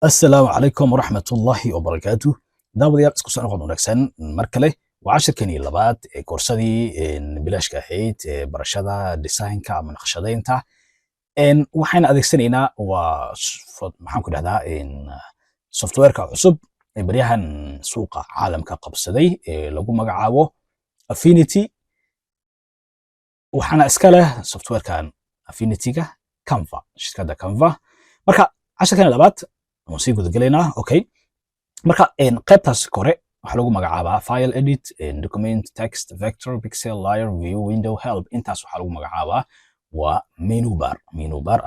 السلام عليكم ورحمة الله وبركاته. داوديال isku soo noqon wanaagsan mar kale waa cashirkeenii labaad ee koorsadii bilaashka ahayd ee barashada design-ka ama naqshadeynta. waxaan adeegsanaynaa waa maxaan ku dhahdaa software-ka cusub ee baryahan suuqa caalamka qabsaday ee lagu magacaabo Affinity. waxaana iska leh software-kan Affinity-ga Canva, shirkadda Canva. marka cashirkeenii labaad waan sii gudagalaynaa. okay, marka qaybtaas kore waxa lagu magacaabaa file edit, document, text, vector, pixel, layer, view, window, help. intaas waxa lagu magacaabaa waa menu bar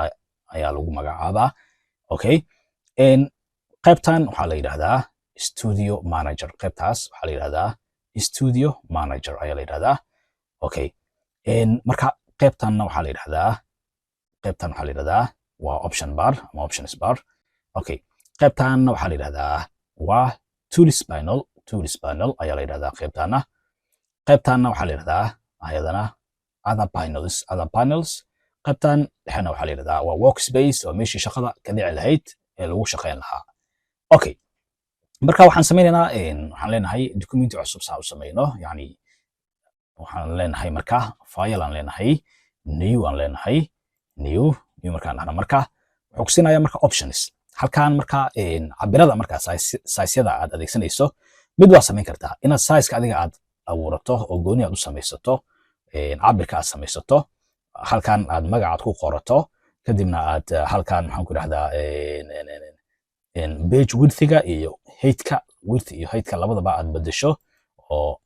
ayaa lagu magacaabaa. okay, qaybtan waxaa la yiraahdaa studio manager. qaybtaas waxaa la yiraahdaa studio manager ayaa la yiraahdaa. okay, marka qaybtanna waxaa la yiraahdaa waa option bar ama options bar. okay, qaybtanna waxaa la yiraahdaa waa tools panel ayaa la yiraahdaa. qaybtanna waxaa la yiraahdaa ayadana other panels. qaybtan dhexna waxaa la yiraahdaa waa workspace oo meeshii shaqada ka dhici lahayd ee lagu shaqeyn lahaa. okay, marka waxaan sameynaynaa waxaan leenahay document cusub saa u sameyno, yani waxaan leenahay marka file aan leenahay, new aan leenahay, new markaan dhahno marka wuxuu ku siinayaa marka options. halkaan marka cabirada marka size-yada aad adeegsanayso mid waa samayn kartaa inaad size-ka adiga aad abuurato oo gooni aad u samaysato, cabirka aad samaysato, halkaan aad magacaad ku qorato, kadibna aad halkaan maxaan ku dhahdaa page width-ga iyo height-ka labadaba aad bedesho oo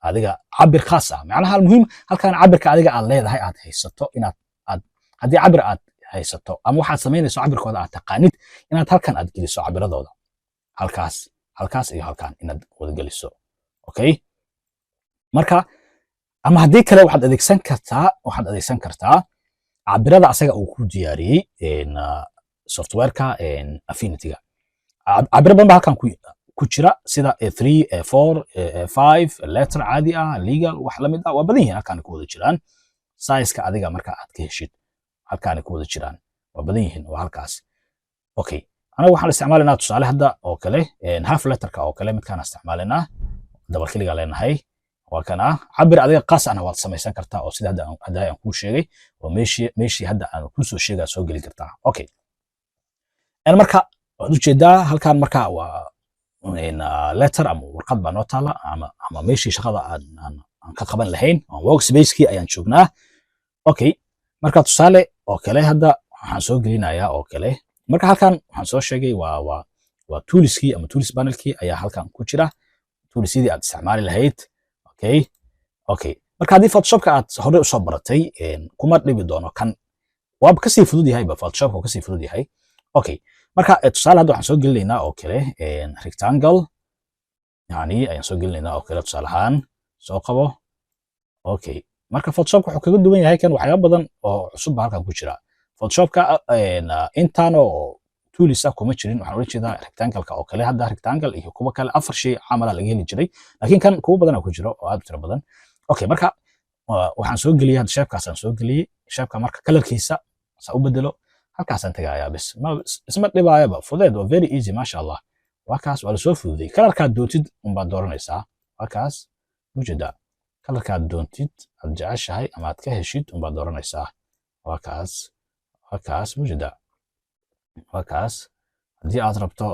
adiga cabir khaas ah. macnaha muhiim halkaan cabirka adiga aad leedahay aad haysato, inaad haddii cabir aad haysato ama waxaad samaynayso cabirkooda aad taqaanid inaad halkan aad geliso cabiradooda, halkaas iyo halkaan inaad wada geliso. okay, marka ama haddii kale waxaad adeegsan kartaa cabirada asaga uu ku diyaariyey software-ka Affinity-ga. cabiro badan baa halkan ku jira sida A3, A4, A5, letter caadi ah, legal, wax la mid ah, waa badan yihiin halkaan ku wada jiraan. size-ka adiga marka aad ka heshid halkaan ku wada jiraan waa badan yihiin waa halkaas. okay, anaga waxaan isticmaalaynaa tusaale hadda oo kale half letterka oo kale midkaan isticmaalaynaa, double click leenahay, waa kana cabir adiga qaas ah waad samaysan kartaa oo sida hadda aan ku sheegay oo meeshii hadda aan ku soo sheegay soo gali kartaa. okay, marka waad u jeedaa halkaan marka waa letter ama warqad baa noo taala ama meeshii shaqada aan ka qaban lahayn workspace-kii ayaan joognaa. okay, marka tusaale oo kale hadda waxaan soo gelinayaa oo kale marka halkaan waxaan soo sheegay waa toolskii ama tools panelkii ayaa halkaan ku jira, toolsidii aad isticmaali lahayd. okay, marka haddii photoshopka aad hore u soo baratay kuma dhibi doono kan, waaba kasii fudud yahay photoshopka kasii fudud yahay. okay, marka tusaale hadda waxaan soo gelinaynaa oo kale rectangle, yani ayaan soo gelinaynaa oo kale tusaale ahaan soo qabo. okay, marka photoshopka wuxuu kaga duwan yahay kan waxyaabo badan oo cusub baa halkan ku jira. photoshopka intaan oo tools ah kuma jirin, waxaan ula jeedaa rectangle-ka oo kale. hadda rectangle iyo kuwa kale 4 shay camal laga heli jiray, laakiin kan kuwa badan ku jiro oo aad u tiro badan. okay, marka waxaan soo geliyay shape-kaasaan soo geliyay, shape-ka marka color-kiisa sa u bedelo halkaasaan tagayaa bas, isma dhibaayaba, fudeed waa very easy masha Allah. waa kaas waa la soo fududay, color-kaad doontid unbaad dooranaysaa. waa kaas mujeda color-kaad doontid aad jeceshahay ama aad ka heshid unbaad dooranaysaa. waa kaas mujeda, waa kaas haddii aad rabto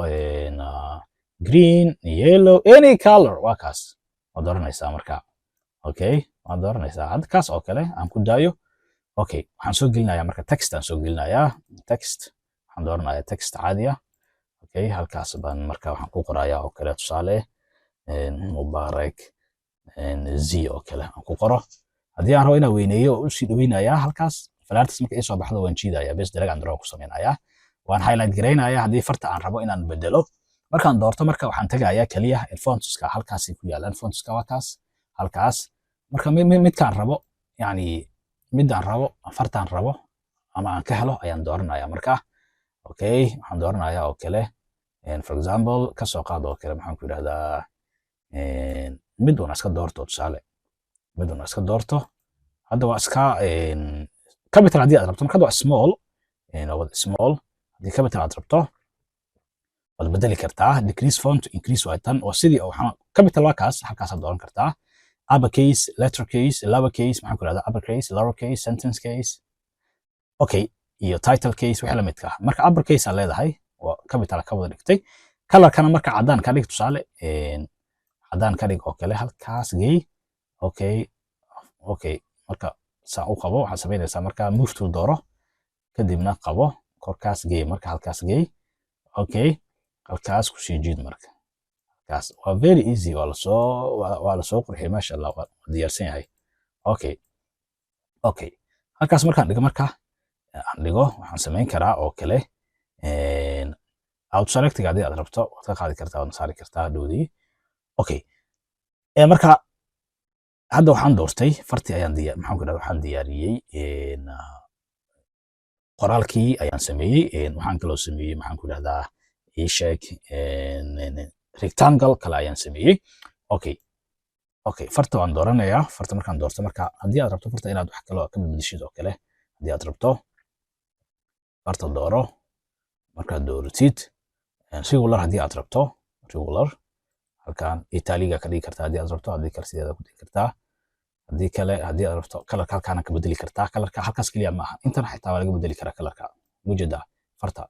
green, yellow, any color waa kaas waad dooranaysaa marka. okay, waad dooranaysaa hadda kaas oo kale aan ku daayo. okay, waxaan soo gelinayaa marka text aan soo gelinayaa, waxaan dooranayaa text caadi ah. okay, halkaas baan marka waxaan ku qorayaa oo kale tusaale Mubarak Z oo kale aan ku qoro. haddii aan rabo inaan weyneeyo oo u sii dhaweynayaa halkaas falaartas marka ay soo baxdo waan jiidayaa bes, drag and drop ku sameynayaa, waan highlight gareynayaa. haddii farta aan rabo inaan bedelo markaan doorto marka waxaan tagayaa kaliya fontska, halkaas ku yaalaan fontska, waa kaas halkaas. marka midkaan rabo yani midaan rabo fartaan rabo ama aan ka helo ayaan dooranayaa marka. okay, waxaan dooranayaa oo kale for example ka soo qaad oo kale maxaan ku yiraahdaa mid una iska doorto tusaale mid una iska doorto hadda waa iska capital haddii aad rabto marka waa small waa small haddii capital aad rabto waad bedeli kartaa decrease font increase waa tan oo sidii waxaan capital waa kaas halkaas aad dooran kartaa uppercase lettercase lowercase maxaan ku rahdaa uppercase lowercase sentence case okay iyo title case wixii la midka ah marka uppercase aad leedahay oo capital ka wada dhigtay colorkana marka cadaan ka dhig tusaale cadaan ka dhig oo kale halkaas gey okay marka saa u qabo waxaad samaynaysaa marka move to dooro kadibna qabo korkaas gey marka halkaas gey okay halkaas ku sii jiid marka halkaas waa very easy waa la soo qurxiyay masha Allah waa diyaarsan yahay okay halkaas markaan dhigo marka aan dhigo waxaan samayn karaa oo kale auto select haddii aad rabto waad ka qaadi kartaa waad saari kartaa hadhowdii okay marka hadda waxaan doortay farti ayaan maxaan ku dhahdaa waxaan diyaariyey qoraalkii ayaan sameeyey waxaan kaloo sameeyey maxaan ku dhahdaa sheeg rectangle kale ayaan sameeyey okay farta waan dooranayaa farta markaan doorto marka haddii aad rabto farta inaad wax kale ka bedeshid oo kale haddii aad rabto farta dooro markaad dooratid singular haddii aad rabto singular halkan italiga ka dhigi kartaa haddii aad rabto haddii kale sideeda ku dhigi kartaa haddii kale haddii aad rabto kalarka halkaana ka bedeli kartaa kalarka halkaas kaliya ma aha intan xitaa waa laga bedeli karaa kalarka mujada farta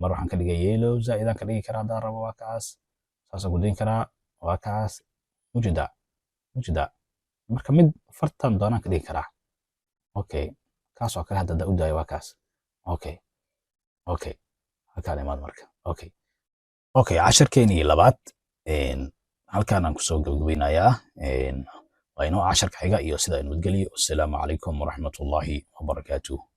mar waxaan ka dhigay yellow zaaidaan ka dhigi karaa haddaan rabo waa kaas saasaan gudayn karaa waa kaas mujada marka mid fartan doonaan ka dhigi karaa okay kaas oo kale hadda u daayo waa kaas okay halkaan imaad marka okay casharkeenii labaad halkaan aan kusoo gabagabeynayaa waa inoo casharka xiga iyo sida nabadgelyo. Assalaamu calaykum waraxmatullaahi wabarakaatuh.